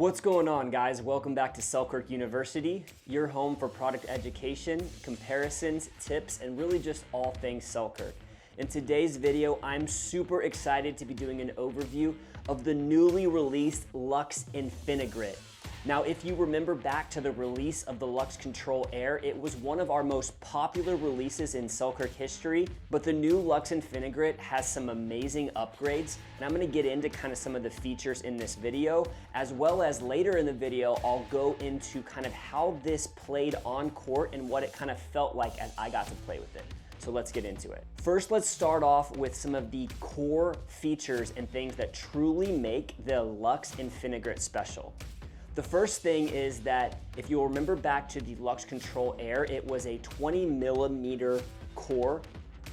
What's going on, guys? Welcome back to Selkirk University, your home for product education, comparisons, tips, and really just all things Selkirk. In today's video, I'm super excited to be doing an overview of the newly released LUXX InfiniGrit. Now, if you remember back to the release of the LUXX Control Air, it was one of our most popular releases in Selkirk history, but the new LUXX InfiniGrit has some amazing upgrades, and I'm gonna get into kind of some of the features in this video, as well as later in the video, I'll go into kind of how this played on court and what it kind of felt like as I got to play with it. So let's get into it. First, let's start off with some of the core features and things that truly make the LUXX InfiniGrit special. The first thing is that if you'll remember back to the LUXX Control Air, it was a 20mm core,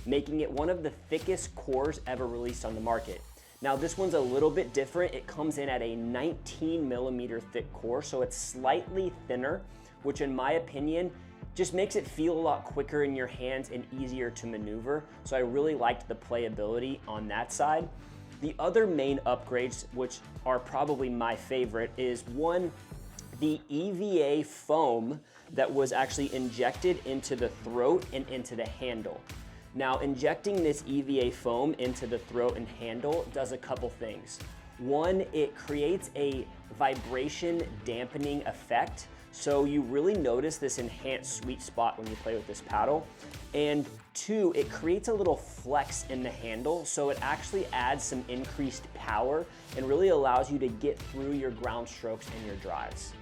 making it one of the thickest cores ever released on the market. Now this one's a little bit different. It comes in at a 19mm thick core, so it's slightly thinner, which in my opinion, just makes it feel a lot quicker in your hands and easier to maneuver. So I really liked the playability on that side. The other main upgrades, which are probably my favorite, is one, the Evva Foam that was actually injected into the throat and into the handle. Now, injecting this Evva Foam into the throat and handle does a couple things. One, it creates a vibration dampening effect, so you really notice this enhanced sweet spot when you play with this paddle. And two, it creates a little flex in the handle, so it actually adds some increased power and really allows you to get through your ground strokes and your drives.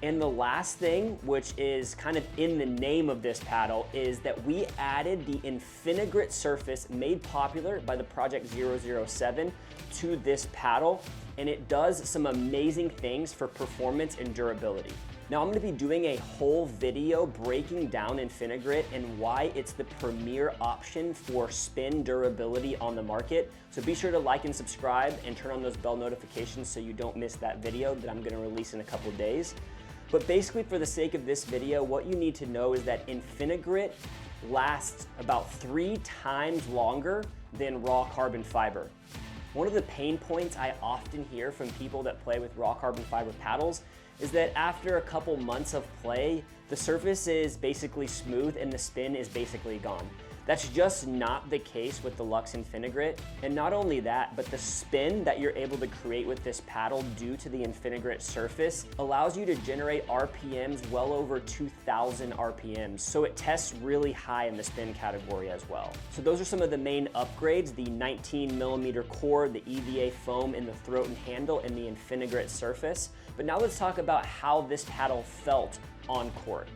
And the last thing, which is kind of in the name of this paddle, is that we added the InfiniGrit Surface, made popular by the Project 007, to this paddle, and it does some amazing things for performance and durability. Now I'm gonna be doing a whole video breaking down InfiniGrit and why it's the premier option for spin durability on the market. So be sure to like and subscribe and turn on those bell notifications so you don't miss that video that I'm gonna release in a couple of days. But basically, for the sake of this video, what you need to know is that InfiniGrit lasts about 3 times longer than raw carbon fiber. One of the pain points I often hear from people that play with raw carbon fiber paddles is that after a couple months of play, the surface is basically smooth and the spin is basically gone. That's just not the case with the LUXX InfiniGrit. And not only that, but the spin that you're able to create with this paddle due to the InfiniGrit Surface allows you to generate RPMs well over 2,000 RPMs. So it tests really high in the spin category as well. So those are some of the main upgrades: the 19mm core, the Evva Foam in the throat and handle, and the InfiniGrit Surface. But now let's talk about how this paddle felt on court.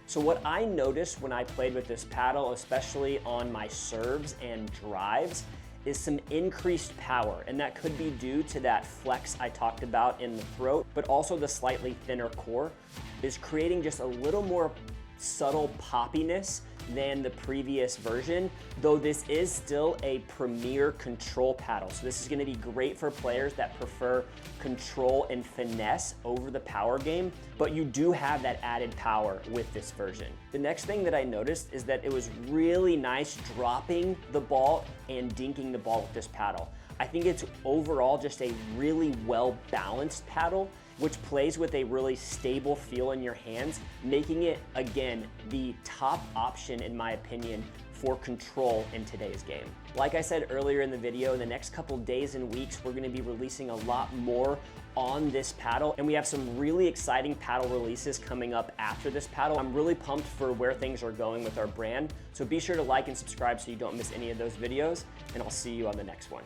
So what I noticed when I played with this paddle, especially on my serves and drives, is some increased power. And that could be due to that flex I talked about in the throat, but also the slightly thinner core is creating just a little more subtle poppiness than the previous version, though this is still a premier control paddle. So this is gonna be great for players that prefer control and finesse over the power game, but you do have that added power with this version. The next thing that I noticed is that it was really nice dropping the ball and dinking the ball with this paddle. I think it's overall just a really well-balanced paddle, which plays with a really stable feel in your hands, making it, again, the top option, in my opinion, for control in today's game. Like I said earlier in the video, in the next couple days and weeks, we're gonna be releasing a lot more on this paddle, and we have some really exciting paddle releases coming up after this paddle. I'm really pumped for where things are going with our brand, so be sure to like and subscribe so you don't miss any of those videos, and I'll see you on the next one.